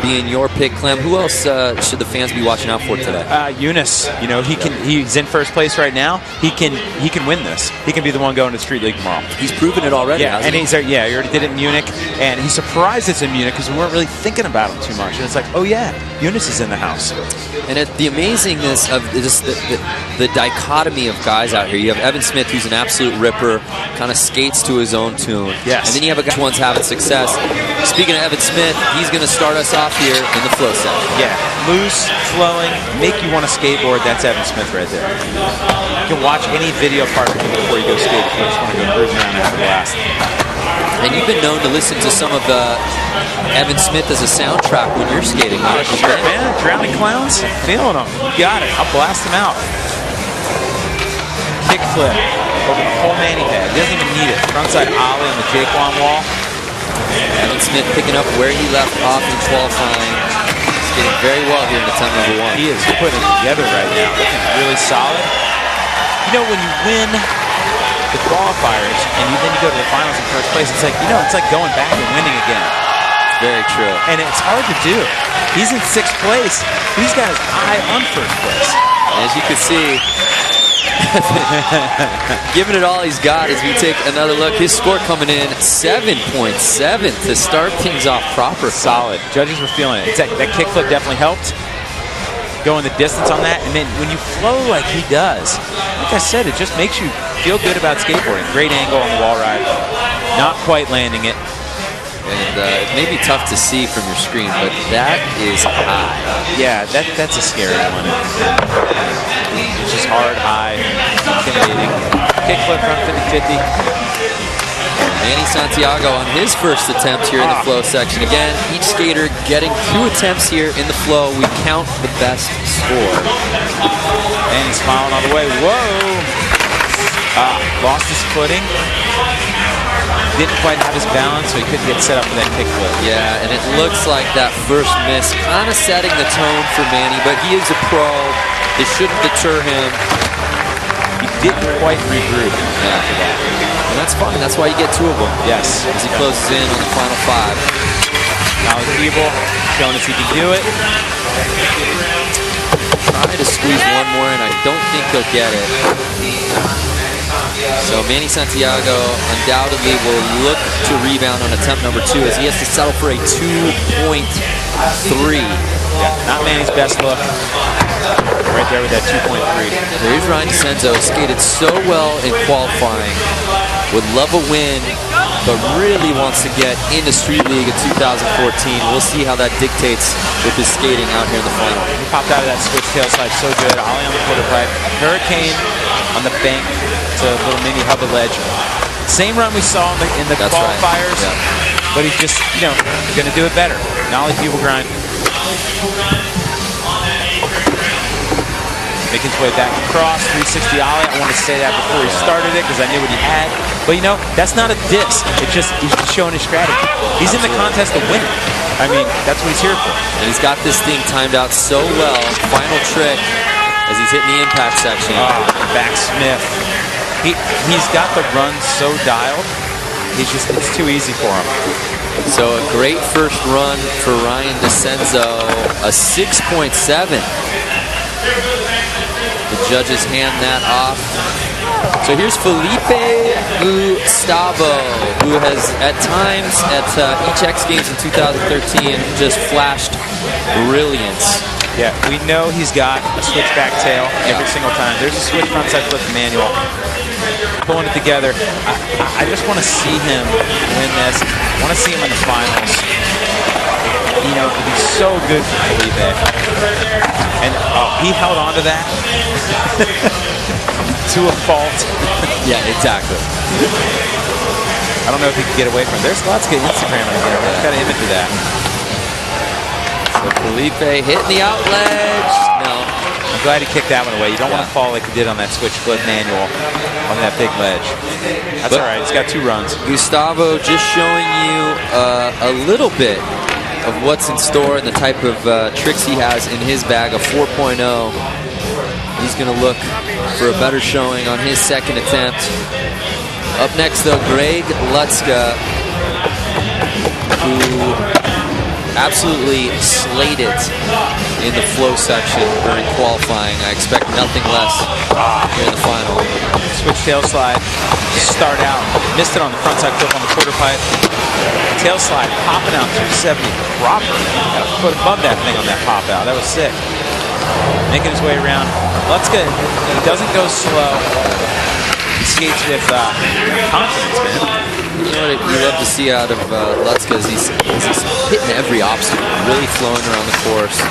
being your pick, Clem. Who else should the fans be watching out for today? Eunice. You know, he's in first place right now. He can win this. He can be the one going to the Street League tomorrow. He's proven it already. Yeah, and he already did it in Munich, and he's surprised it's in Munich because we weren't really thinking about him too much. And it's like, oh yeah, Eunice is in the house. And the amazingness of just the dichotomy of guys out here. You have Evan Smith, who's an absolute ripper, kind of skates to his own tune. Yes. And then you have a guy who one's having success. Speaking of Evan Smith, he's going to start us off here in the flow section. Yeah, loose, flowing, make you want to skateboard. That's Evan Smith right there. You can watch any video part of him before you go skate if you just want to go cruising around and have a blast. And you've been known to listen to some of Evan Smith as a soundtrack when you're skating. Sure, man. Drowning Clowns, feeling them. You got it. I'll blast them out. Kickflip over the whole Manny head. He doesn't even need it. Frontside ollie on the Jaquan wall. Evan Smith picking up where he left off in qualifying. Skating very well here in attempt number 1. He is putting it together right now. Looking really solid. You know, when you win the qualifiers and then you go to the finals in first place, it's like, you know, it's like going back and winning again. Very true. And it's hard to do. He's in 6th place, but he's got his eye on first place. As you can see, giving it all he's got as we take another look. His score coming in 7.7 to start things off proper. Solid. Judges were feeling it. That kickflip definitely helped. Going the distance on that, and then when you flow like he does, like I said, it just makes you feel good about skateboarding. Great angle on the wall ride. Not quite landing it. And it may be tough to see from your screen, but that is high. Yeah, that's a scary one. It's just hard, high, intimidating. Kickflip front 50-50. Manny Santiago on his first attempt here in the flow section. Again, each skater getting 2 attempts here in the flow. We count the best score. And he's smiling all the way. Whoa! Lost his footing. Didn't quite have his balance, so he couldn't get set up for that kickflip. Yeah, and it looks like that first miss kind of setting the tone for Manny, but he is a pro. It shouldn't deter him. He didn't quite regroup after that. And that's fine. That's why you get 2 of them. Yes. As he closes in on the final 5. Now Evil showing us he can do it. Trying to squeeze one more, and I don't think he'll get it. So Manny Santiago undoubtedly will look to rebound on attempt number 2 as he has to settle for a 2.3. Yeah, not Manny's best look. Right there with that 2.3. Here's Ryan DeCenzo, skated so well in qualifying, would love a win, but really wants to get into Street League in 2014. We'll see how that dictates with his skating out here in the final. He popped out of that switch tail slide so good. Ollie on the quarter pipe. Hurricane on the bank. It's a little mini hubba ledge. Same run we saw in the qualifiers, right. Yeah. But he's just, you know, going to do it better. Nollie Bugle grind. Making his way back across, 360 ollie. I wanted to say that before he started it because I knew what he had. But you know, that's not a diss. It's just he's just showing his strategy. He's in the contest to win it. I mean, that's what he's here for. And he's got this thing timed out so well. Final trick as he's hitting the impact section. Back Smith. He's got the run so dialed. It's too easy for him. So a great first run for Ryan DeCenzo, a 6.7. The judges hand that off. So here's Felipe Gustavo, who has at times at each X Games in 2013 just flashed brilliance. Yeah, we know he's got a switchback tail every single time. There's a switch frontside flip manual. Pulling it together. I just want to see him win this. I want to see him in the finals. You know, it'd be so good for Felipe. And he held on to that to a fault. Yeah, exactly. I don't know if he could get away from it. There's lots of good Instagram right there. We've got to image of that. So Felipe hitting the out ledge. No. I'm glad he kicked that one away. You don't want to fall like he did on that switch flip manual on that big ledge. That's all right. He's got 2 runs. Gustavo just showing you a little bit of what's in store and the type of tricks he has in his bag, a 4.0. He's going to look for a better showing on his second attempt. Up next, though, Greg Lutzka, who absolutely slayed it in the flow section during qualifying. I expect nothing less here in the final. Switch tail slide, start out, missed it on the frontside flip on the quarter pipe. Tail slide, popping out 270 proper. Got a foot above that thing on that pop out. That was sick. Making his way around. Lutzka, he doesn't go slow. He skates with confidence, man. You know what you love to see out of Lutzka is he's hitting every obstacle, really flowing around the course.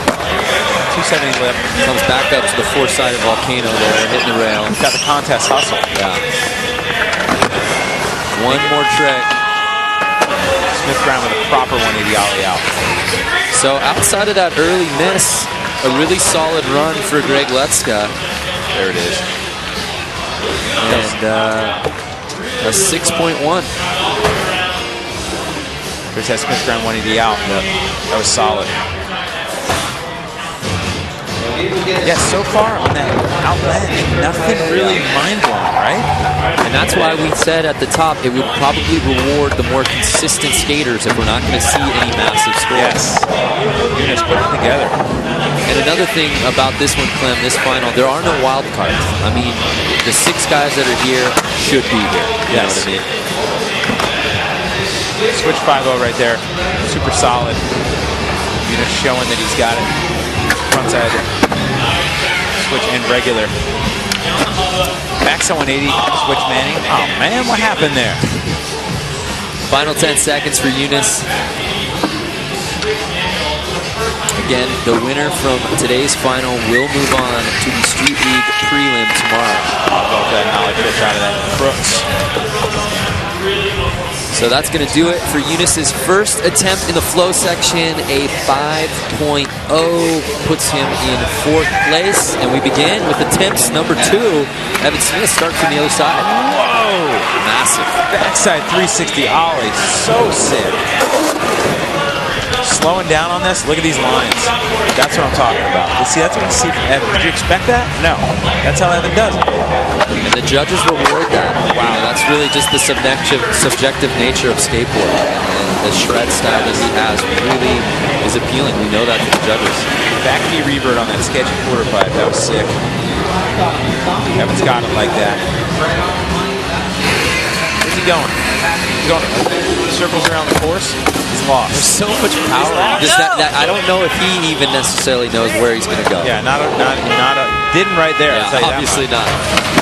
270 lip. Comes back up to the four-sided volcano there, hitting the rail. He's got the contest hustle. Yeah. One more trick. Smith Brown with a proper 180 ollie out. So outside of that early miss, a really solid run for Greg Lutzka. There it is. And a 6.1. There's that Smith Brown 180 out. That was solid. Yeah, so far on that outlet, nothing really mind-blowing, right? And that's why we said at the top it would probably reward the more consistent skaters if we're not going to see any massive scores. Yes. You're just putting it together. And another thing about this one, Clem, this final, there are no wild cards. I mean, the 6 guys that are here should be here. You know what I mean? Switch 5-0 right there. Super solid. You're just showing that he's got it. Frontside switch and regular. Max on 180, switch Manning. Oh man, what happened there? Final 10 seconds for Eunice. Again, the winner from today's final will move on to the Street League prelim tomorrow. I'll go with that knowledge pitch out of that. Crooks. So that's going to do it for Eunice's first attempt in the flow section. A 5.0 puts him in 4th place. And we begin with attempts number 2. Evan Smith starts from the other side. Whoa! Massive. Backside 360 ollie. So sick. Slowing down on this, look at these lines. That's what I'm talking about. See, that's what you see from Evan. Did you expect that? No. That's how Evan does it. And the judges reward that. Wow. You know, that's really just the subjective nature of skateboarding. And the shred style that he has really is appealing. We know that to the judges. Back knee revert on that sketchy quarter pipe. That was sick. Evan's got it like that. Where's he going? He's going circles around the course. He's lost. There's so much power. Just that I don't know if he even necessarily knows where he's going to go. Yeah, didn't right there. Yeah, obviously not.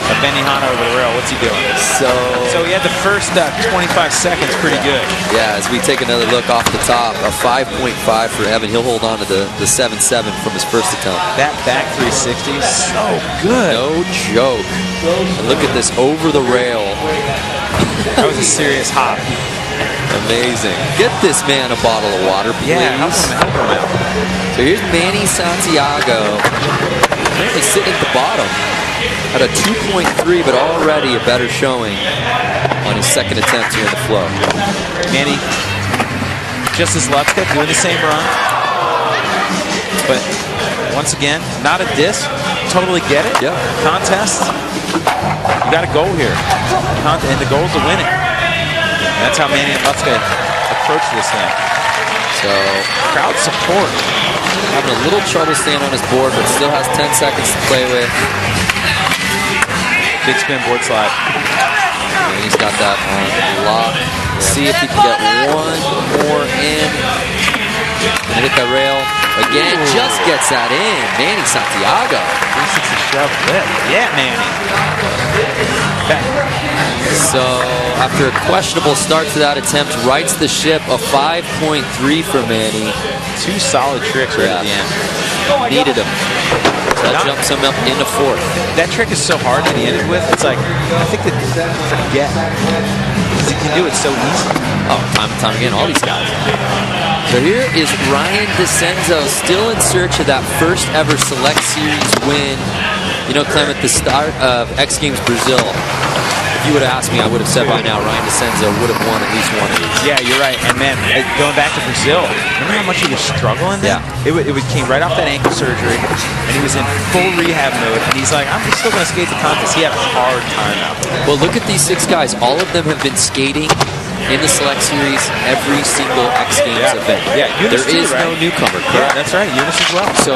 A Benihana over the rail. What's he doing? So he had the first 25 seconds pretty good. Yeah, as we take another look off the top, a 5.5 for Evan. He'll hold on to the 7.7 from his first attempt. That back 360 is so good. No joke. And look at this over the rail. That was a serious hop. Amazing. Get this man a bottle of water, please. Yeah, help him out. So here's Manny Santiago. Currently sitting at the bottom at a 2.3, but already a better showing on his second attempt here in the flow. Manny, just as Lutzka, doing the same run. But once again, not a diss. Totally get it. Yeah. Contest. You got a goal here. And the goal is to win it. And that's how Manny and Lutzka approach this thing. So crowd support. Having a little trouble staying on his board, but still has 10 seconds to play with. Big spin board slide. And he's got that on lock. See if he can get one more in. Gonna hit that rail again. Ooh. Just gets that in. Manny Santiago. 360 shove lip. Yeah, Manny. So after a questionable start to that attempt, rights the ship. A 5.3 for Manny. 2 solid tricks right at the end. Needed him. So that jumps him up into 4th. That trick is so hard that he ended with. It's like, I think that forget. Because he can do it so easy. Oh, time and time again, all these guys. So here is Ryan DeCenzo still in search of that first ever Select Series win. You know, Clem, at the start of X Games Brazil, if you would have asked me, I would have said by now Ryan DeCenzo would have won at least one of these. Yeah, you're right. And man, going back to Brazil, remember how much he was struggling then? Yeah. It came right off that ankle surgery, and he was in full rehab mode, and he's like, I'm still going to skate the contest. He had a hard time out there. Well, look at these 6 guys. All of them have been skating in the Select Series every single X Games event. Yeah, Eunice there is too, right? no newcomer, correct? Yeah, that's right. Eunice as well. So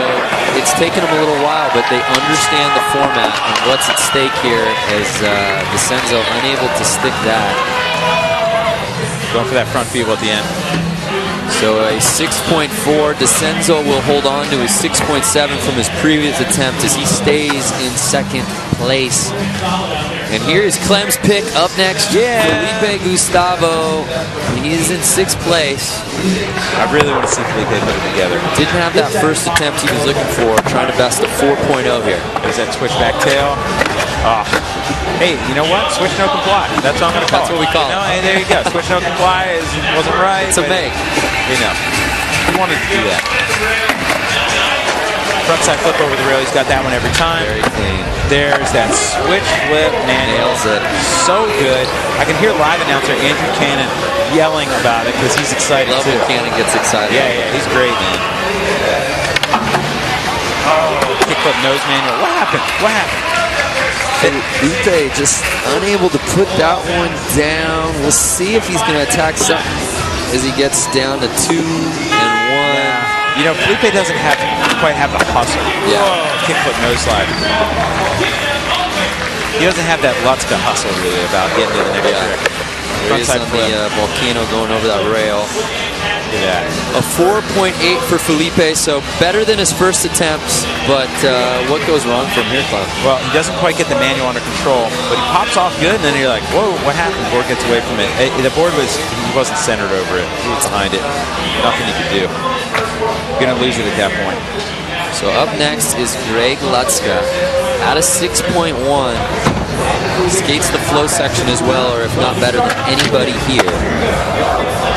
it's taken them a little while, but they understand the format and what's at stake here as DeCenzo unable to stick that. Going for that front feeble at the end. So a 6.4. DeCenzo will hold on to his 6.7 from his previous attempt as he stays in second place. And here's Clem's pick up next. Yeah. Felipe Gustavo. He's in 6th place. I really want to see Felipe put it together. Didn't have that first attempt he was looking for, trying to best a 4.0 here. Is that switchback tail? Oh. Hey, you know what? Switch no comply. That's what I'm going to call it. That's what we call it. Hey, there you go. Switch no comply wasn't right. It's a make. You know, he wanted to do that. Frontside flip over the rail. He's got that one every time. Very clean. There's that switch flip. Man, nails it. So good. I can hear live announcer Andrew Cannon yelling about it because he's excited Love too. when Cannon gets excited. Yeah, he's great, man. Oh, kick flip nose manual. What happened? What happened? Felipe just unable to put that one down. We'll see if he's going to attack something as he gets down to 2 and 1. You know, Felipe doesn't quite have the hustle. Yeah. Whoa, kick flip nose slide. He doesn't have that Lutzka hustle really about getting to the next trick. There he is on the volcano going over that rail. Look at that. A 4.8 for Felipe, so better than his first attempts, but what goes wrong from here, Clem? Well, he doesn't quite get the manual under control, but he pops off good, and then you're like, whoa, what happened? The board gets away from it. The board he wasn't centered over it. He was behind it. Nothing he could do. Gonna lose it at that point. So up next is Greg Lutzka at a 6.1. Skates the flow section as well, or if not better than anybody here.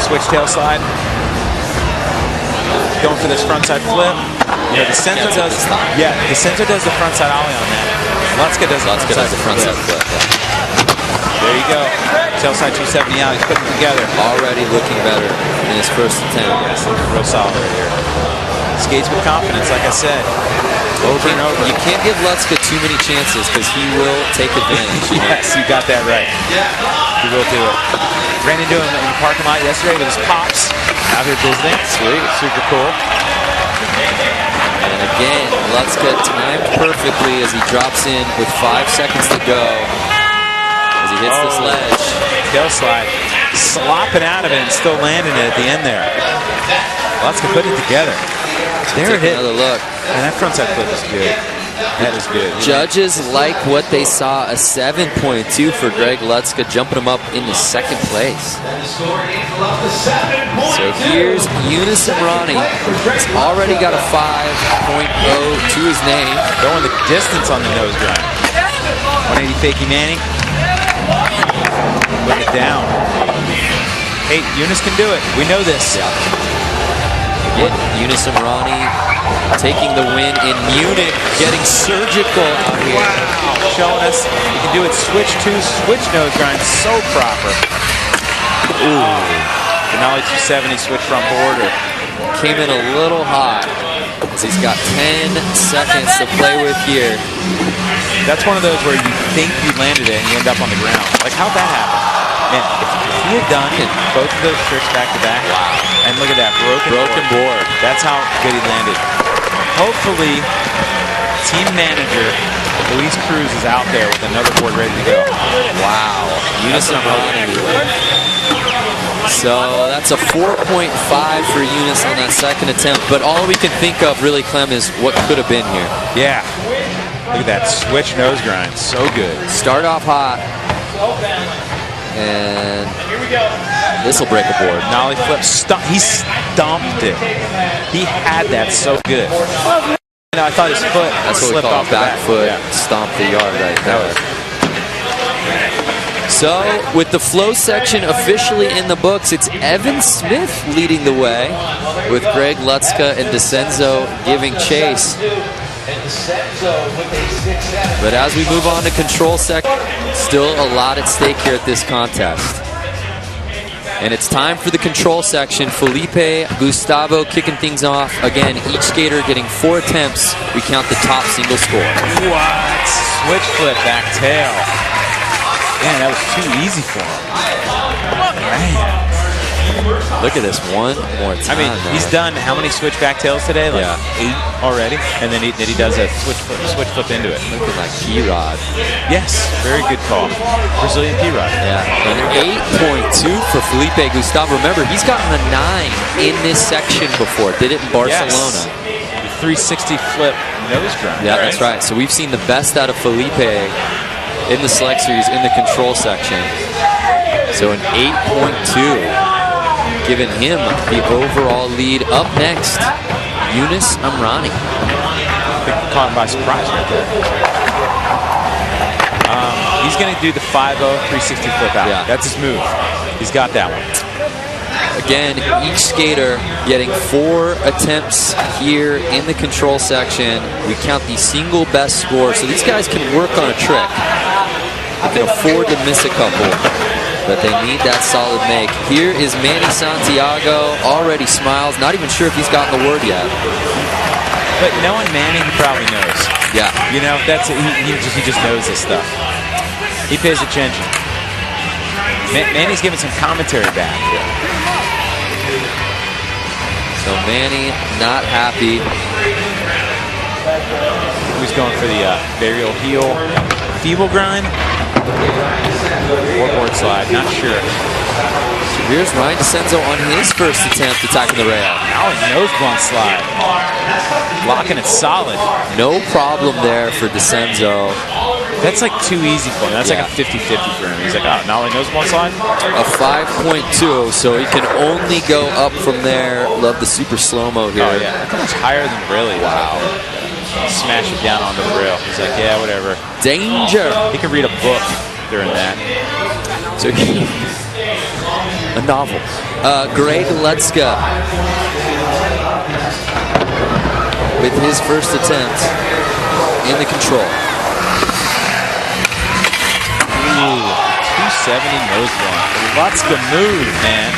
Switch tail slide. Going for this frontside flip. You know, DeCenzo does. Yeah, DeCenzo does the frontside ollie on that. Lutzka does the frontside flip. There you go. Tail side 270 out. He's putting it together. Already looking better in his first attempt. Yes, real solid right here. Skates with confidence, like I said. Over and over. You can't give Lutzka too many chances because he will take advantage. Yes, you got that right. He will do it. Ran into him in the parking lot yesterday with his pops out here visiting. Sweet, super cool. And again, Lutzka timed perfectly as he drops in with 5 seconds to go. As he hits this ledge. Tail slide. Slopping out of it and still landing it at the end there. Lutzka put it together. There it is. Another look. And that frontside flip is good. That is good. Judges like what they saw, a 7.2 for Greg Lutzka, jumping him up into 2nd place. So here's Eunice Imrani. He's already got a 5.0 to his name. Going the distance on the nose grind. 180 fakie Manning. Put it down. Hey, Eunice can do it. We know this. Yeah. Again, Eunice Imrani taking the win in Munich, getting surgical out here. Wow, showing us you can do it switch nose grind, so proper. Ooh, Denali 270 switch front border. Came in a little hot as he's got 10 seconds to play with here. That's one of those where you think you landed it and you end up on the ground. Like, how'd that happen? Man, if he had done both of those tricks back to back, wow. And look at that, broken board. That's how good he landed. Hopefully, team manager Luis Cruz is out there with another board ready to go. Wow. Eunice Imrani. So that's a 4.5 for Eunice on that second attempt. But all we can think of, really, Clem, is what could have been here. Yeah. Look at that switch nose grind. So good. Start off hot. And this will break a board. Nollie flip. He stomped it. He had that so good. You know, I thought his foot slipped off the back foot. Stomp the yard right there. So, with the flow section officially in the books, it's Evan Smith leading the way with Greg Lutzka and DeCenzo giving chase. But as we move on to control section, still a lot at stake here at this contest. And it's time for the control section. Felipe Gustavo kicking things off. Again, each skater getting 4 attempts. We count the top single score. What? Switch flip back tail. Man, that was too easy for him. Man. Look at this one more time. I mean, he's done how many switchback tails today? Like 8 already. And then he does a switch flip into it. Looking like P-Rod. Yes, very good call. Brazilian P-Rod. Yeah, an 8.2 for Felipe Gustavo. Remember, he's gotten a 9 in this section before. Did it in Barcelona. Yes. 360 flip nose grind. Yeah, that's right. So we've seen the best out of Felipe in the Select Series in the control section. So an 8.2. Giving him the overall lead. Up next, Yunus Amrani. I think caught him by surprise right there. He's going to do the 5-0 360 flip out. Yeah. That's his move. He's got that one. Again, each skater getting 4 attempts here in the control section. We count the single best score, so these guys can work on a trick. They can afford to miss a couple, but they need that solid make. Here is Manny Santiago, already smiles, not even sure if he's gotten the word yet. But knowing Manny, he probably knows. Yeah. You know, that's he just knows this stuff. He pays attention. Manny's giving some commentary back. So Manny not happy. He's going for the burial heel feeble grind. Or board slide, not sure. So here's Ryan DeCenzo on his first attempt attacking the rail. Now his nose blunt slide. Locking it solid. No problem there for DeCenzo. That's like too easy for him. That's like a 50-50 for him. He's like, oh, now he nose blunt slide? A 5.2, so he can only go up from there. Love the super slow-mo here. Oh, yeah. How much higher than Briley? Wow. Smash it down onto the rail. He's like, yeah, whatever. Danger. He could read a book during that. So a novel. Greg Letzka with his first attempt in the control. Ooh, 270 nose blunt. Letzka move, man.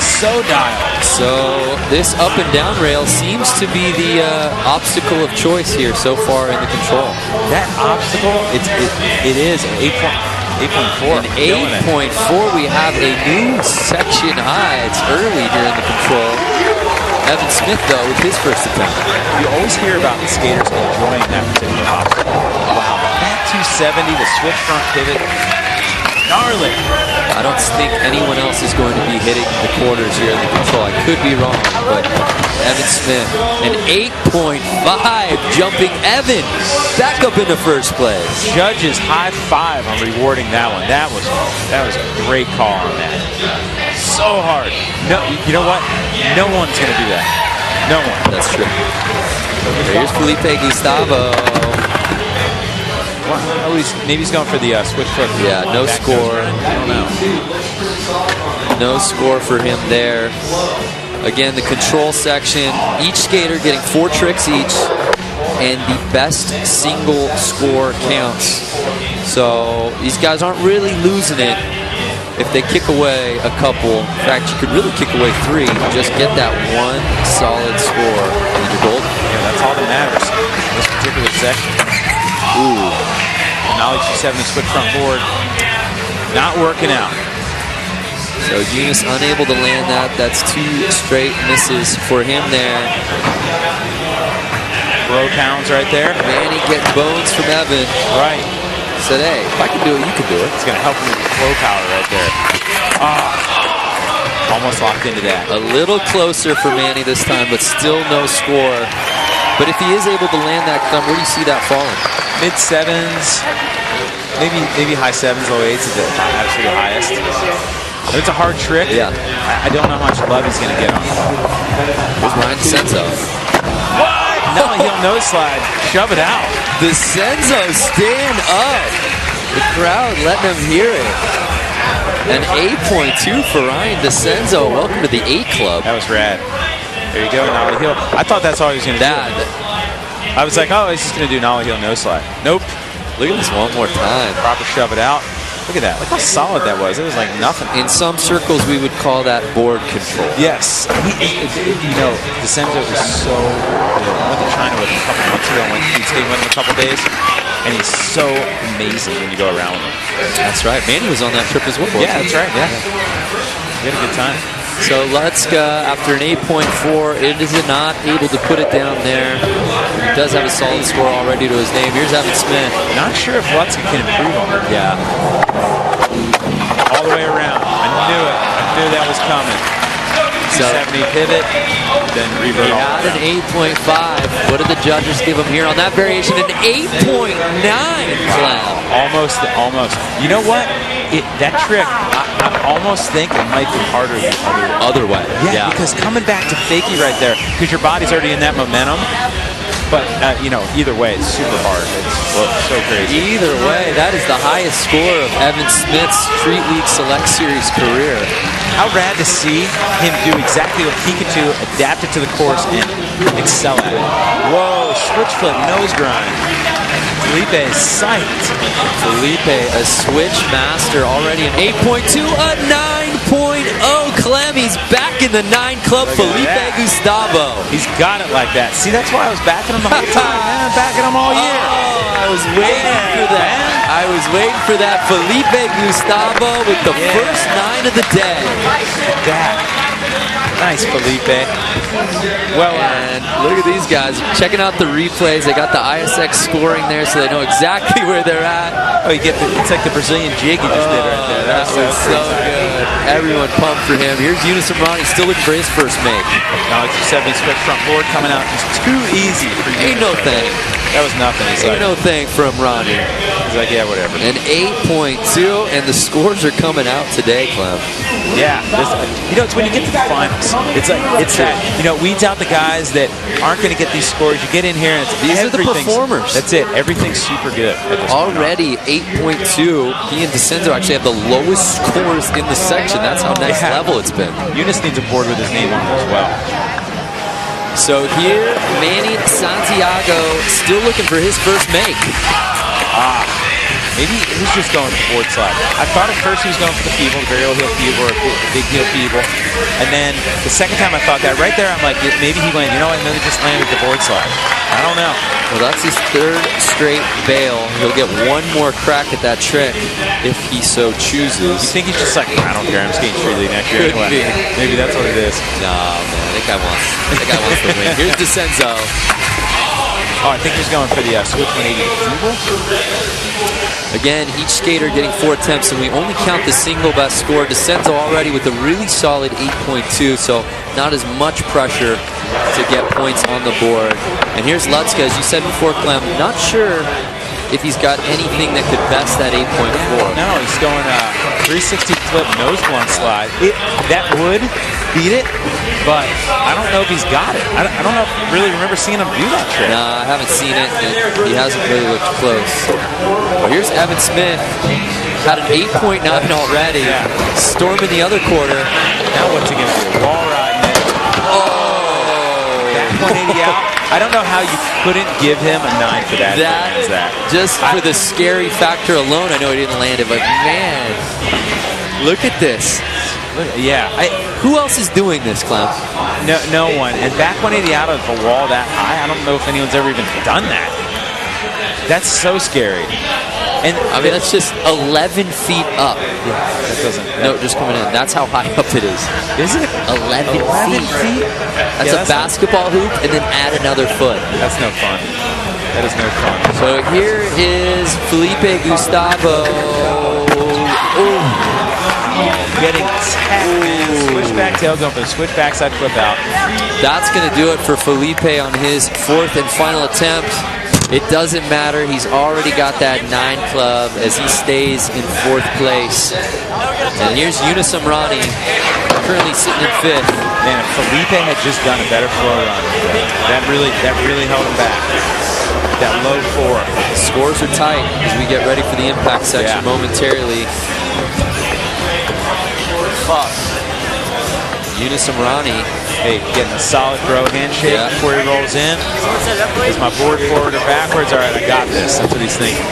So dialed. So this up and down rail seems to be the obstacle of choice here so far in the control. That obstacle, it is an 8.4. An 8.4. We have a new section high. It's early here in the control. Evan Smith, though, with his first attempt. You always hear about the skaters enjoying that particular obstacle. Wow. That 270, the switch front pivot. Gnarly. I don't think anyone else is going to be hitting the corners here in the control. I could be wrong, but Evan Smith, an 8.5 jumping Evan back up into first place. Judges high five on rewarding that one. That was a great call on that. So hard. No, you know what? No one's going to do that. No one. That's true. Here's Felipe Gustavo. Oh, maybe he's going for the switch foot. Yeah, no score. I don't know. No score for him there. Again, the control section, each skater getting 4 tricks each, and the best single score counts. So these guys aren't really losing it if they kick away a couple. In fact, you could really kick away 3. Just get that one solid score, and you're golden. Yeah, that's all that matters in this particular section. Ooh. Knowledge 270 switch front board. Not working out. So Yunus unable to land that. That's 2 straight misses for him there. Bro pounds right there. Manny getting bones from Evan. Right. Said, hey, if I can do it, you can do it. It's going to help him with the flow power right there. Almost locked into that. A little closer for Manny this time, but still no score. But if he is able to land that thumb, where do you see that falling? Mid-7s, maybe high 7s, low 8s is the absolute highest. It's a hard trick. Yeah. I don't know how much love he's going to get on it. Here's Ryan DeCenzo. What? No, he'll nose slide. Shove it out. DeCenzo, stand up. The crowd letting him hear it. An 8.2 for Ryan DeCenzo. Welcome to the 8 Club. That was rad. There you go, nollie heel. I thought that's all he was going to do. I was like, oh, he's just going to do nollie heel nose slide. Nope. Look at this one more time. Proper shove it out. Look at that. Look how solid that was. It was like nothing. In some circles, we would call that board control. Yes. You know, DeCenzo is so good. I went to China with him a couple months ago. He stayed with him a couple days. and he's so amazing when you go around with him. That's right. Manny was on that trip as well. Yeah, that's right. Yeah. We had a good time. So Lutska, after an 8.4, it is not able to put it down there. He does have a solid score already to his name. Here's Evan Smith. Not sure if Lutska can improve on it. Yeah. All the way around. I knew it. I knew that was coming. 270 pivot, then revert he all had around. an 8.5. What did the judges give him here on that variation? An 8.9, Clem. Almost. You know what? That trick, I almost think it might be harder the Other way. Yeah, because coming back to fakie right there, because your body's already in that momentum. But, either way, it's super hard. It's so crazy. Either way, that is the highest score of Evan Smith's Street League Select Series career. How rad to see him do exactly what he could do, adapt it to the course, and excel at it. Whoa, switch flip, nose grind. Felipe is psyched. Felipe, a switch master, already an 8.2, a 9.0. Clem, he's back in the 9 club. Felipe Gustavo. He's got it like that. See, that's why I was backing him the whole time, man. I'm backing him all year. Oh, I was waiting for that. I was waiting for that. Felipe Gustavo with the first 9 of the day. Look at that. Nice, Felipe. Well, and look at these guys checking out the replays. They got the ISX scoring there, so they know exactly where they're at. Oh, it's like the Brazilian jig you just did right there. That was so good. Everyone pumped for him. Here's Eunice Ronnie still looking for his first make. Alex 70 switch front board coming out just too easy for you. Ain't no thing. That was nothing. Ain't no thing from Ronnie. He's like, yeah, whatever. An 8.2, and the scores are coming out today, Clem. Yeah, it's when you get to the finals. It's that, weeds out the guys that aren't going to get these scores. You get in here and these are the performers. That's it. Everything's super good. Already 8.2. He and DeCenzo actually have the lowest scores in the section. That's how next level it's been. Eunice needs a board with his name on it as well. So here, Manny Santiago still looking for his first make. Maybe he's just going for board slide. I thought at first he was going for the feeble, the burial heel feeble, or big heel feeble. And then the second time I thought that, right there I'm like, maybe he went, and then he just landed the board slide. I don't know. Well, that's his 3rd straight bail. He'll get one more crack at that trick if he so chooses. You think he's just like, I don't care, I'm skating Street League next year anyway. Maybe that's what it is. Nah, man, that guy wants to win. Here's DeCenzo. Oh, I think he's going for the switch 180 feeble. Again, each skater getting 4 attempts, and we only count the single best score. DeCenzo already with a really solid 8.2, so not as much pressure to get points on the board. And here's Lutska, as you said before, Clem, not sure if he's got anything that could best that 8.4. No, he's going 360 flip nose blunt slide. That would beat it, but I don't know if he's got it. I don't know if I really remember seeing him do that trick. Nah, I haven't seen it. He hasn't really looked close. Well, here's Evan Smith. Had an 8.9 already. Yeah. Storming the other quarter. Now what's he going to do? Wall riding it. Back 180 out. I don't know how you couldn't give him a 9 for that. Just for the scary factor alone, I know he didn't land it, but man, look at this. Yeah. Who else is doing this, Clem? No one. And back 180 out of the wall that high, I don't know if anyone's ever even done that. That's so scary. And I mean, that's just 11 feet up. Yeah, that doesn't. No, just coming in. That's how high up it is. Is it? 11 feet. That's a basketball hoop, and then add another foot. That's no fun. That is no fun. So here is Felipe Gustavo. Getting tapped. Switchback tail going for the switch backside flip out. That's going to do it for Felipe on his 4th and final attempt. It doesn't matter. He's already got that 9 club as he stays in 4th place. And here's Eunice Amrani, currently sitting in 5th. Man, if Felipe had just done a better flow run, that really held him back. That low 4. Scores are tight as we get ready for the impact section momentarily. Eunice Amrani, hey, getting a solid throw handshake before he rolls in. Is my board forward or backwards? All right, I got this. That's what he's thinking.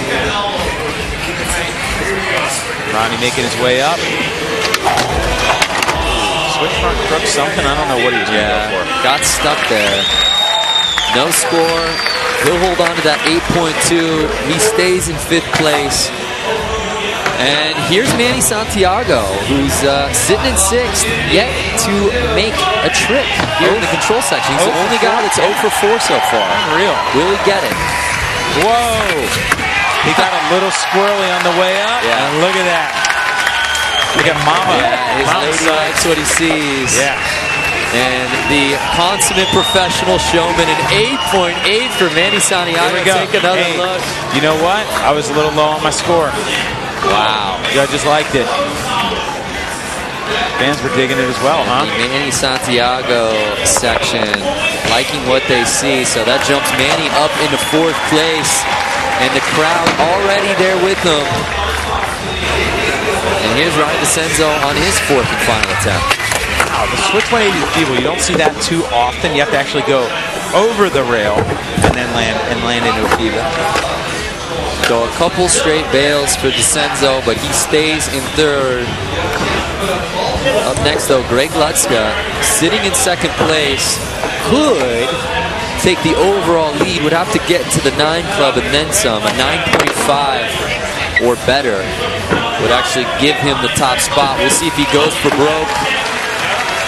Ronnie making his way up. Switch front crook something. I don't know what he was going to go for. Got stuck there. No score. He'll hold on to that 8.2. He stays in 5th place. And here's Manny Santiago, who's sitting in 6th, yet to make a trick here in the control section. He's the only guy that's 0 for 4 so far. Unreal. Will he get it? Whoa! He got a little squirrely on the way up, and look at that. Look at Mama. Yeah, his lady likes what he sees. Yeah. And the consummate professional showman, an 8.8 for Manny Santiago. Here we go. Take another look. You know what? I was a little low on my score. Wow. Judges liked it. Fans were digging it as well, huh? The Manny Santiago section liking what they see. So that jumps Manny up into 4th place. And the crowd already there with him. And here's Ryan DeCenzo on his 4th and final attempt. Wow, the switch 180 to feeble, you don't see that too often. You have to actually go over the rail and then land into a feeble. So a couple straight bails for DeCenzo, but he stays in 3rd. Up next, though, Greg Lutzka, sitting in 2nd place, could take the overall lead, would have to get to the 9 club and then some. A 9.5 or better would actually give him the top spot. We'll see if he goes for broke.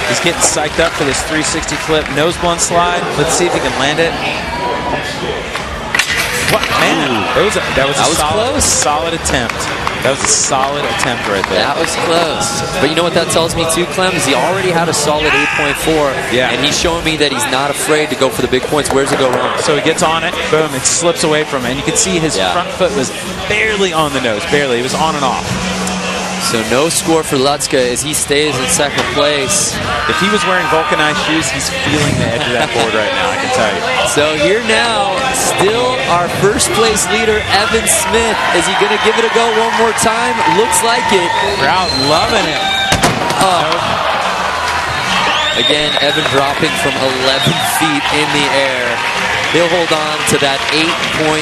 He's getting psyched up for this 360 flip nose blunt slide. Let's see if he can land it. What, man? That was a solid attempt. That was a solid attempt right there. That was close. But you know what that tells me too, Clem, is he already had a solid 8.4. Yeah. And he's showing me that he's not afraid to go for the big points. Where's it go wrong? So he gets on it, boom, it slips away from him. And you can see his front foot was barely on the nose, barely. It was on and off. So no score for Lutzka as he stays in 2nd place. If he was wearing vulcanized shoes, he's feeling the edge of that board right now, I can tell you. So here now, still our 1st place leader, Evan Smith. Is he going to give it a go one more time? Looks like it. Crowd loving it. Again, Evan dropping from 11 feet in the air. He'll hold on to that 8.9.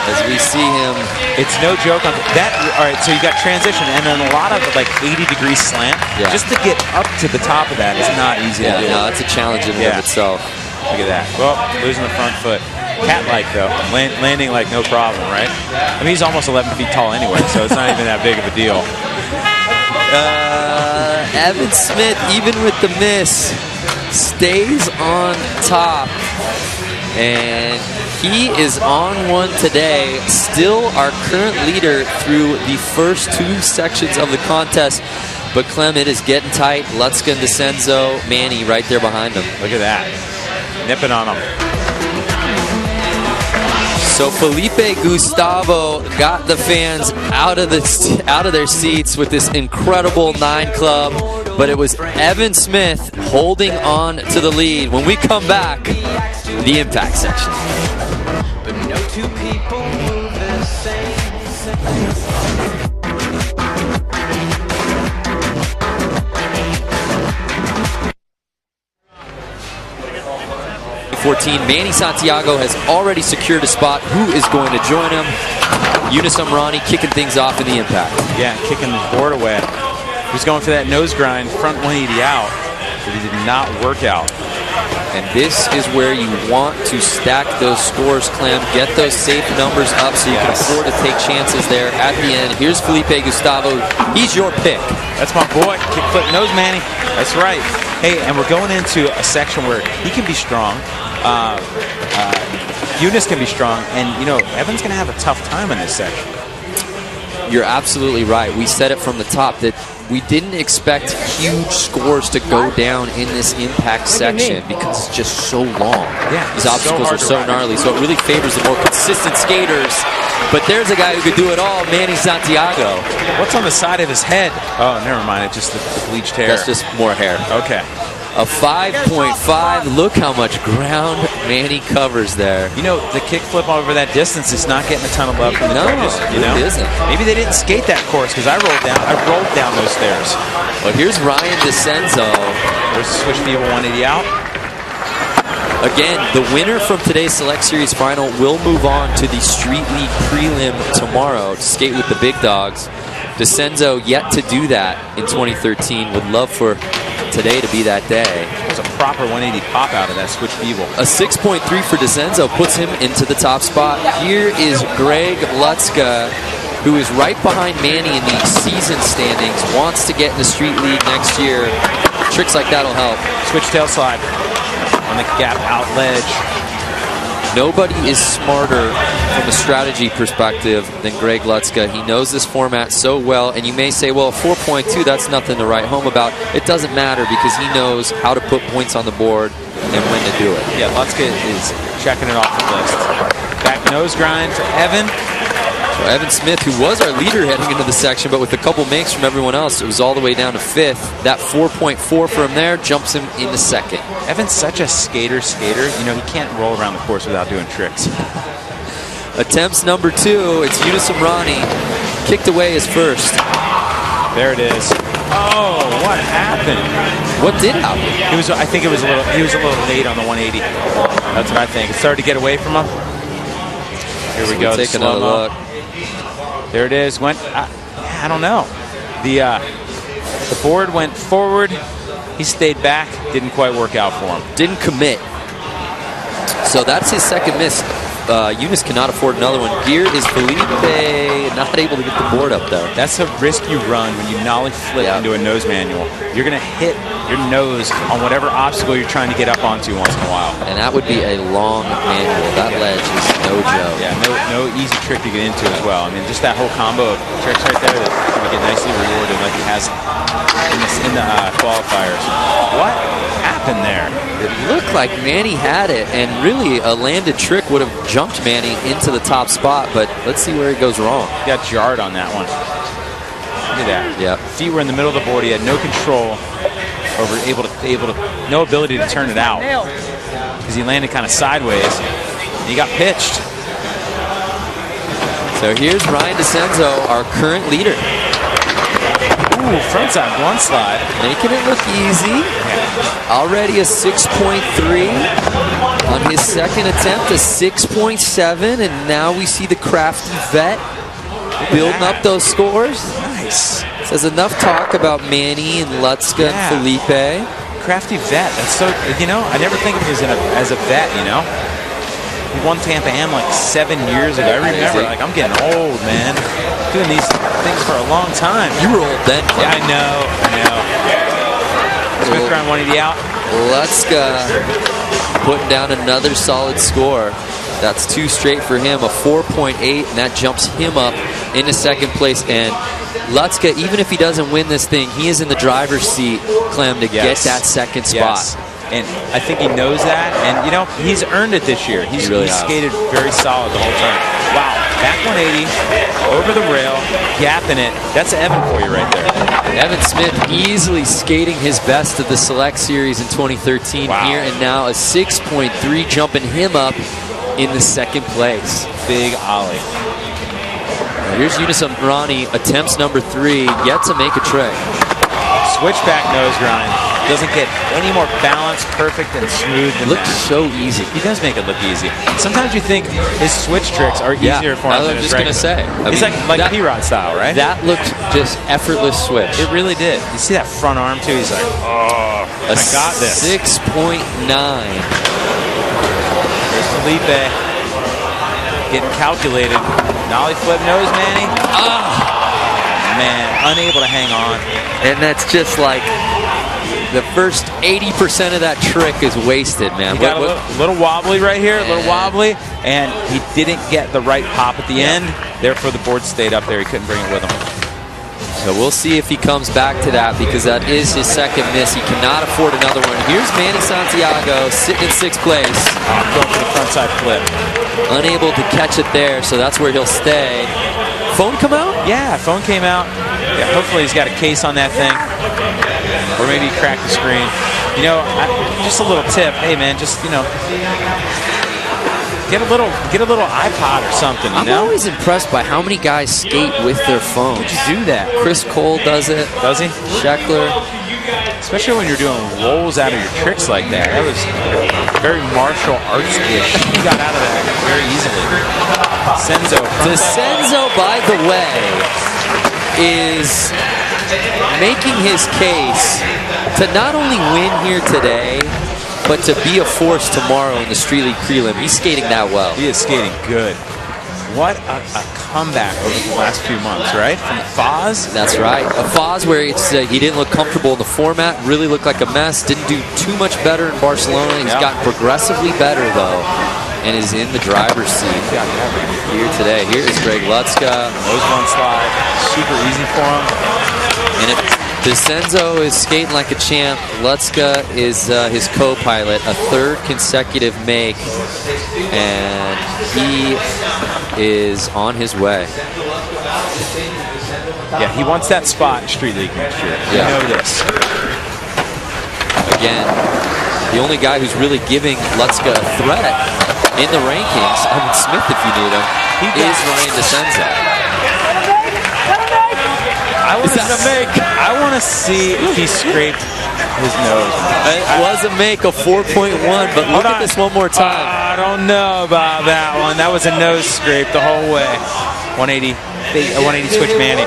As we see him. It's no joke on that. All right, so you got transition and then a lot of like 80-degree slant. Yeah. Just to get up to the top of that is not easy to do. No, it's a challenge in and of itself. Look at that. Well, losing the front foot. Cat-like, though. Landing like no problem, right? I mean, he's almost 11 feet tall anyway, so it's not even that big of a deal. Evan Smith, even with the miss, stays on top. And he is on one today, still our current leader through the first 2 sections of the contest. But Clem, it is getting tight. Lutzka and DeCenzo, Manny right there behind him. Look at that. Nipping on him. So Felipe Gustavo got the fans out of their seats with this incredible 9 club. But it was Evan Smith holding on to the lead. When we come back, the impact section. But no 2 people move the same. 14. Manny Santiago has already secured a spot. Who is going to join him? Yunus Amrani kicking things off in the impact. Yeah, kicking the board away. He was going for that nose grind, front 180 out, but he did not work out. And this is where you want to stack those scores, Clem. Get those safe numbers up so you can afford to take chances there at the end. Here's Felipe Gustavo. He's your pick. That's my boy. Kick, flip, nose, Manny. That's right. Hey, and we're going into a section where he can be strong. Yunus can be strong. And, you know, Evan's going to have a tough time in this section. You're absolutely right. We said it from the top that we didn't expect huge scores to go down in this impact section because it's just so long. Yeah, these obstacles are so gnarly, so it really favors the more consistent skaters. But there's a guy who could do it all, Manny Santiago. What's on the side of his head? Oh, never mind. It's just the bleached hair. That's just more hair. Okay. A 5.5. Look how much ground Manny covers there. You know, the kick flip over that distance is not getting a ton of love from the judges. You know? It isn't. Maybe they didn't skate that course because I rolled down those stairs. Well, here's Ryan DeCenzo. There's a switch feeble 180 out. Again, the winner from today's Select Series final will move on to the Street League prelim tomorrow to skate with the big dogs. DeCenzo yet to do that in 2013. Would love for today to be that day. a proper 180 pop out of that switch bevel. A 6.3 for DeCenzo puts him into the top spot. Here is Greg Lutzka, who is right behind Manny in the season standings, wants to get in the street league next year. Tricks like that'll help. Switch tail slide on the gap out ledge. Nobody is smarter from a strategy perspective than Greg Lutzka. He knows this format so well, and you may say, well, 4.2, that's nothing to write home about. It doesn't matter because he knows how to put points on the board and when to do it. Yeah, Lutzka is checking it off the list. Back nose grind for Evan. So Evan Smith, who was our leader heading into the section, but with a couple makes from everyone else, it was all the way down to 5th. That 4.4 for him there jumps him into 2nd. Evan's such a skater. You know, he can't roll around the course without doing tricks. Attempts number 2, it's Yunus Amrani. Kicked away his first. There it is. Oh, what happened? What did happen? I think he was a little late on the 180. That's what I think. It started to get away from him. Here we go. Take another look. There it is. I don't know. The board went forward. He stayed back. Didn't quite work out for him. Didn't commit. So that's his second miss. Yunus cannot afford another one. Here is Felipe not able to get the board up though. That's a risk you run when you nollie flip into a nose manual. You're going to hit your nose on whatever obstacle you're trying to get up onto once in a while. And that would be a long manual. That ledge is no joke. Yeah, no easy trick to get into as well. I mean, just that whole combo of tricks right there that you get nicely rewarded like he has in the qualifiers. What happened there? It looked like Manny had it, and really a landed trick would have jumped Manny into the top spot, but let's see where it goes wrong. He got jarred on that one. Look at that. Yeah. Feet were in the middle of the board. He had no control over, no ability to turn it out because he landed kind of sideways. And he got pitched. So here's Ryan DeCenzo, our current leader. Ooh, frontside blunt slide. Making it look easy. Already a 6.3. On his second attempt, a 6.7. And now we see the crafty vet building up those scores. Nice. Says enough talk about Manny and Lutzka and Felipe. Crafty vet. That's so, you know, I never think of him as a vet, you know. He won Tampa Am like 7 years ago. I remember, like, I'm getting old, man. Doing these things for a long time. You were old then. Yeah, I know. Smith grind 180 out. Lutzka putting down another solid score. That's 2 straight for him, a 4.8, and that jumps him up into second place. And Lutzka, even if he doesn't win this thing, he is in the driver's seat, Clem, to get that second spot. Yes. And I think he knows that, and you know, he's earned it this year. He's skated very solid the whole time. Wow, back 180, over the rail, gapping it. That's Evan for you right there. Evan Smith easily skating his best of the Select Series in 2013 here, and now a 6.3 jumping him up in the second place. Big ollie. Here's Yunus Amrani, attempts number 3, yet to make a trick. Switchback nose grind. Doesn't get any more balanced, perfect, and smooth than Looks so easy. He does make it look easy. Sometimes you think his switch tricks are easier for him than his regular. I was just going to say. It's like P-Rod style, right? That looked just effortless switch. It really did. You see that front arm, too? He's like, oh, I got this. 6.9. There's Felipe getting calculated. Nollie flip nose, Manny. Man, unable to hang on. And that's just like the first 80% of that trick is wasted, man. He got a little wobbly right here, a little wobbly, and he didn't get the right pop at the end. Therefore, the board stayed up there. He couldn't bring it with him. So we'll see if he comes back to that, because that is his second miss. He cannot afford another one. Here's Manny Santiago sitting in 6th place. Going for the frontside flip. Unable to catch it there, so that's where he'll stay. Phone come out? Yeah, phone came out. Yeah, hopefully he's got a case on that thing. Or maybe he cracked the screen. You know, just a little tip. Hey, man, just, you know, get a little iPod or something, you know? I'm always impressed by how many guys skate with their phones. How'd you do that? Chris Cole does it. Does he? Scheckler. Especially when you're doing rolls out of your tricks like that. That was very martial arts-ish. He got out of that very easily. DeCenzo, by the way, is making his case to not only win here today, but to be a force tomorrow in the Street League prelim. He's skating that well. He is skating good. What a comeback over the last few months, right? From Foz? That's right. A Foz where it's, he didn't look comfortable in the format, really looked like a mess, didn't do too much better in Barcelona. He's gotten progressively better, though, and is in the driver's seat here today. Here is Greg Lutzka. Nose one slide. Super easy for him. And if DeCenzo is skating like a champ, Lutzka is his co-pilot, a third consecutive make, and he is on his way. Yeah, he wants that spot in Street League next year. You know this. Again, the only guy who's really giving Lutzka a threat in the rankings, Evan Smith if you need him, is Ryan DeCenzo. I want to see if he scraped his nose. It was a make of 4.1, but look at this one more time. I don't know about that one. That was a nose scrape the whole way. 180 switch Manny.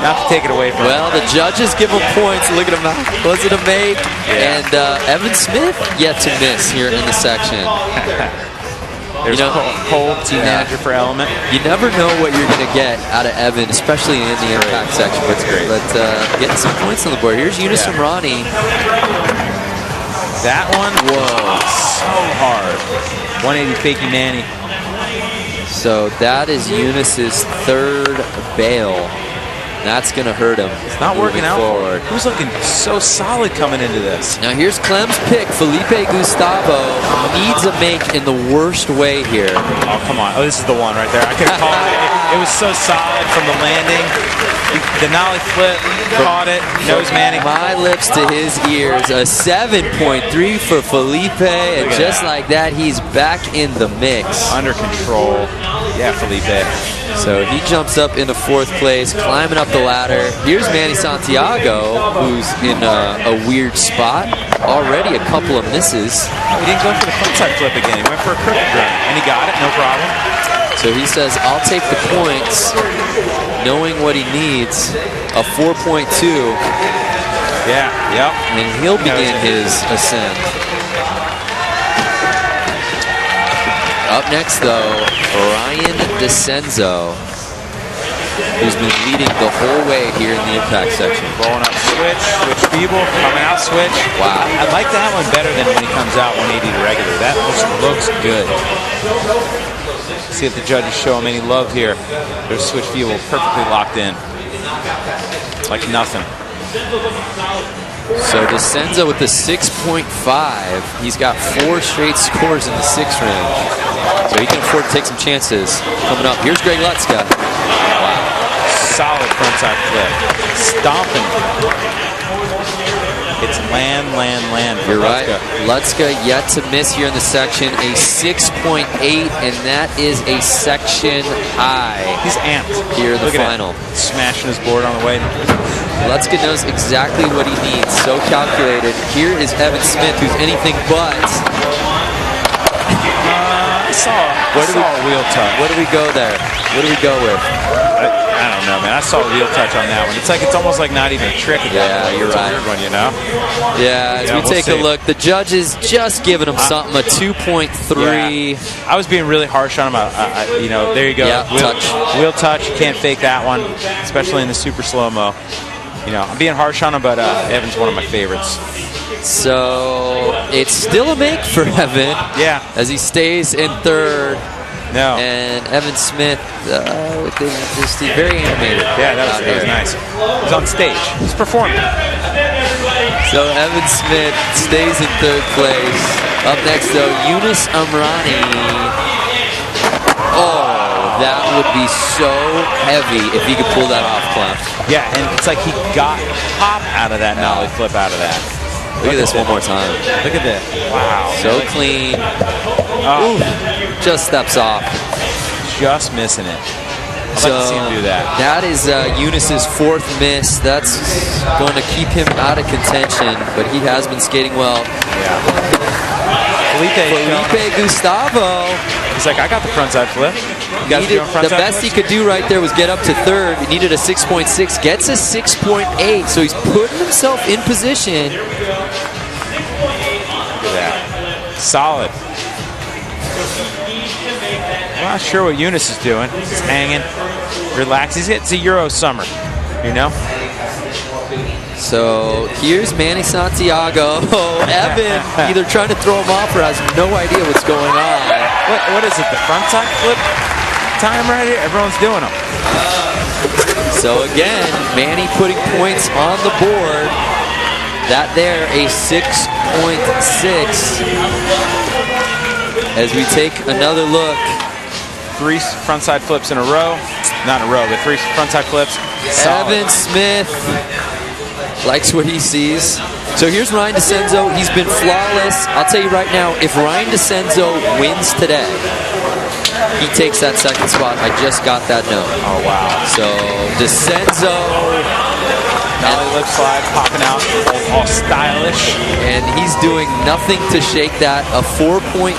Not to take it away from him. Well, the judges give him points. Look at him. Was it a make? Yeah. And Evan Smith yet to miss here in the section. There's Cole, team manager for Element. You never know what you're going to get out of Evan, especially in the impact section. But getting some points on the board. Here's Yunus Amrani. That one was so hard. 180 fakey Manny. So that is Eunice's third bail. That's going to hurt him. It's not working out forward. He was looking so solid coming into this. Now here's Clem's pick. Felipe Gustavo needs a make in the worst way here. Oh, come on. Oh, this is the one right there. I could have called it. It was so solid from the landing. The nollie flip, caught it, nose Manning. My lips to his ears. A 7.3 for Felipe. And just like that, he's back in the mix. Under control. Yeah, Felipe. So he jumps up into fourth place, climbing up the ladder. Here's Manny Santiago, who's in a weird spot. Already a couple of misses. He didn't go for the frontside flip again. He went for a crooked run, and he got it, no problem. So he says, I'll take the points, knowing what he needs, a 4.2. Yeah, yep. And he'll begin his ascent. Up next, though, Ryan DeCenzo, who's been leading the whole way here in the impact section. Rolling up switch feeble, coming out switch. Wow. I like that one better than when he comes out 180 to regular. That looks good. See if the judges show him any love here. There's switch feeble, perfectly locked in. Like nothing. So DeCenzo with the 6.5. He's got 4 straight scores in the 6 range. So he can afford to take some chances. Coming up, here's Greg Lutzka. Wow. Solid frontside flip. Stomping. It's land. You're right. Lutzka yet to miss here in the section. A 6.8, and that is a section high. He's amped. Here in the final. Smashing his board on the way. Lutzka knows exactly what he needs. So calculated. Here is Evan Smith, who's anything but. I saw a wheel touch. What do we go there? What do we go with? I don't know, man. I saw a wheel touch on that one. It's almost like not even a trick. Yeah, you're right. It's a weird one, you know? Yeah, as we take a look, the judges just giving him something, a 2.3. Yeah. I was being really harsh on him. There you go. Yeah, wheel touch. You can't fake that one, especially in the super slow-mo. I'm being harsh on him, but Evan's one of my favorites. So it's still a make for Evan. Yeah. As he stays in third. No. And Evan Smith, he's very animated. Yeah, that was nice. He's on stage. He's performing. So Evan Smith stays in third place. Up next, though, Yunus Amrani. Oh, that would be so heavy if he could pull that off, Clem. Yeah, and it's like he got pop out of that nollie flip out of that. Look at this one more time. Look at that. Wow. So clean. Ooh, just steps off. Just missing it. I'd like to see him do that. That is Eunice's 4th miss. That's going to keep him out of contention, but he has been skating well. Yeah. Felipe Gustavo. He's like, I got the frontside flip. You guys doing frontside The best he could do right there was get up to third. He needed a 6.6, gets a 6.8, so he's putting himself in position. Look at that. Solid. I'm not sure what Eunice is doing. He's hanging, relaxing. It's a Euro summer, you know? So here's Manny Santiago. Oh, Evan either trying to throw him off or has no idea what's going on. What is it, the frontside flip time right here? Everyone's doing them. So again, Manny putting points on the board. That there, a 6.6. As we take another look. 3 frontside flips in a row. Not in a row, but 3 frontside flips. Solid. Evan Smith likes what he sees. So here's Ryan DeCenzo. He's been flawless. I'll tell you right now, if Ryan DeCenzo wins today, he takes that second spot. I just got that note. Oh, wow. So DeCenzo, Dolly lip slide popping out, all stylish. and he's doing nothing to shake that. A 4.4.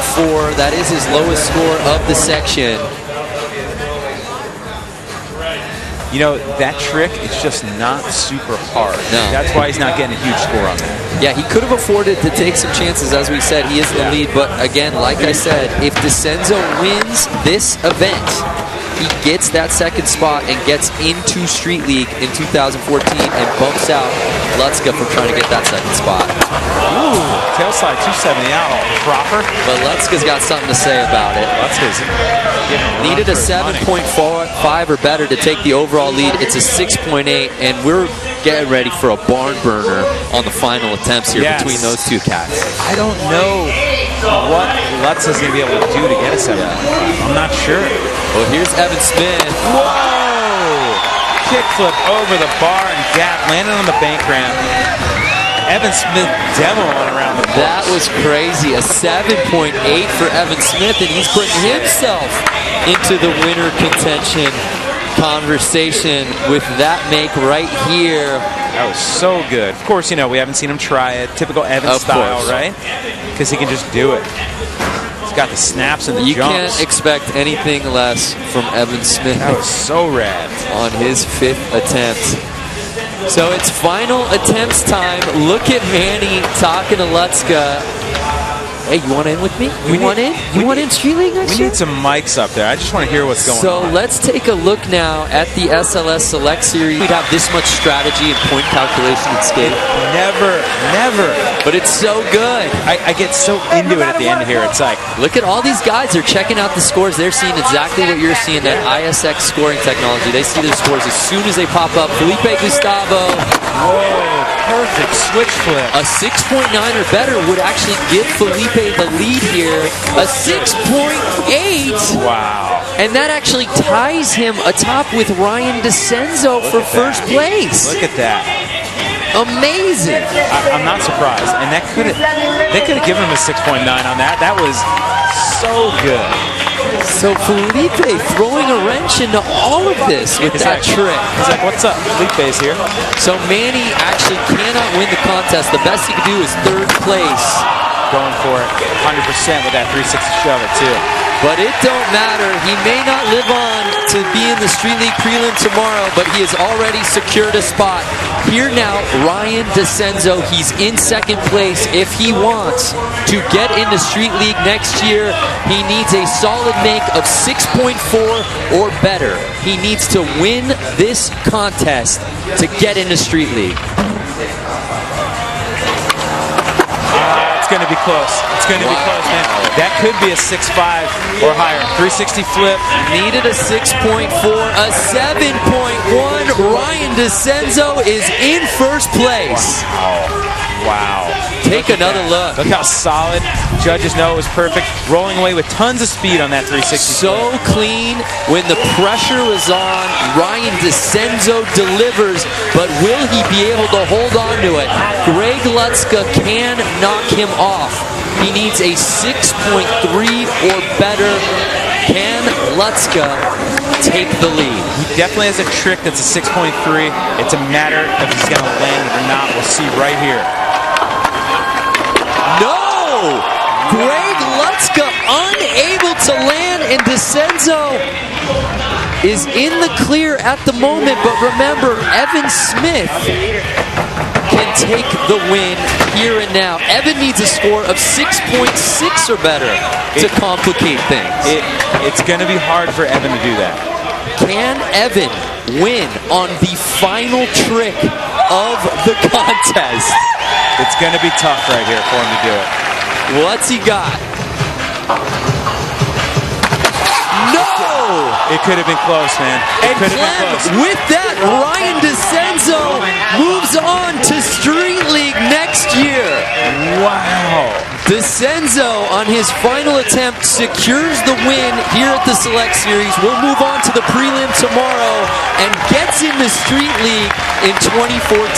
That is his lowest score of the section. You know, that trick, it's just not super hard. No. That's why he's not getting a huge score on that. Yeah, he could have afforded to take some chances. As we said, he is the lead. But again, like I said, if DeCenzo wins this event, he gets that second spot and gets into Street League in 2014 and bumps out Lutzka from trying to get that second spot. Ooh, tail slide 270 out, proper. But Lutzka's got something to say about it. Lutzka's needed a 7.5 or better to take the overall lead. It's a 6.8, and we're getting ready for a barn burner on the final attempts here between those two cats. I don't know what Lutzka's going to be able to do to get a 7.5. I'm not sure. Well, here's Evan Smith. Whoa! Kickflip over the bar and gap, landing on the bank ramp. Evan Smith demoing around the course. That was crazy. A 7.8 for Evan Smith, and he's putting himself into the winner contention conversation with that make right here. That was so good. Of course, you know, we haven't seen him try it. Typical Evan style, right? Because he can just do it. He's got the snaps and the jumps. You can't expect anything less from Evan Smith. That was so rad. On his 5th attempt. So it's final attempts time. Look at Manny talking to Lutzka. Hey, you want in with me? You want in Street League next year? We need some mics up there. I just want to hear what's going on. So let's take a look now at the SLS Select Series. We'd have this much strategy and point calculation and skate. Never. But it's so good. I get so into it at the end here. It's like, look at all these guys. They're checking out the scores. They're seeing exactly what you're seeing, that ISX scoring technology. They see their scores as soon as they pop up. Felipe Gustavo. Whoa, perfect switch flip. A 6.9 or better would actually give Felipe the lead here. A 6.8. Wow. And that actually ties him atop with Ryan DeCenzo for first place. Look at that. Amazing. I'm not surprised. And they could have given him a 6.9 on that. That was so good. So Felipe throwing a wrench into all of this with that trick. He's like, what's up? Felipe's here. So Manny actually cannot win the contest. The best he could do is 3rd place. Going for it 100% with that 360 shove it too. But it don't matter. He may not live on to be in the Street League prelim tomorrow, but he has already secured a spot. Here now, Ryan DeCenzo. He's in 2nd place. If he wants to get into Street League next year, he needs a solid make of 6.4 or better. He needs to win this contest to get into Street League. It's going to be close. It's going to be close, man. That could be a 6.5 or higher. 360 flip. Needed a 6.4, a 7.1. Ryan DeCenzo is in 1st place. Wow. Take another look. Look how solid. Judges know it was perfect. Rolling away with tons of speed on that 360. So clean. When the pressure was on, Ryan DeCenzo delivers, but will he be able to hold on to it? Greg Lutzka can knock him off. He needs a 6.3 or better. Can Lutzka take the lead? He definitely has a trick that's a 6.3. It's a matter of if he's going to land it or not. We'll see right here. No! Greg Lutzka unable to land, and DeCenzo is in the clear at the moment, but remember, Evan Smith can take the win here and now. Evan needs a score of 6.6 or better to complicate things. It's going to be hard for Evan to do that. Can Evan win on the final trick of the contest? It's going to be tough right here for him to do it. What's he got? No! It could have been close, man. It could have been close. With that, Ryan DeCenzo moves on to Street League next year. Wow. DeCenzo, on his final attempt, secures the win here at the Select Series. We'll move on to the prelim tomorrow and gets in the Street League in 2014.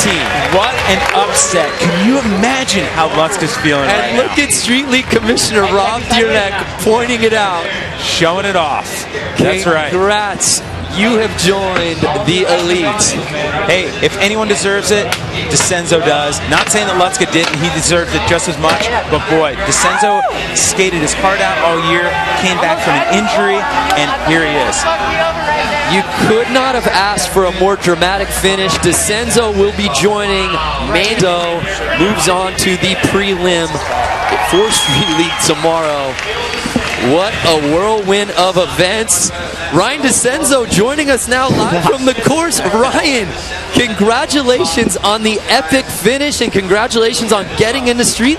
What an upset. Can you imagine how Lutz is feeling right And look now? at Street League Commissioner Rob Dierneck pointing it out. Showing it off. That's right. Congrats. You have joined the elite. Hey, if anyone deserves it, DeCenzo does. Not saying that Lutzka didn't. He deserved it just as much. But boy, DeCenzo skated his heart out all year, came back from an injury, and here he is. You could not have asked for a more dramatic finish. DeCenzo will be joining Mando, moves on to the prelim for Street League tomorrow. What a whirlwind of events. Ryan DeCenzo joining us now live from the course. Ryan, congratulations on the epic finish and congratulations on getting into Street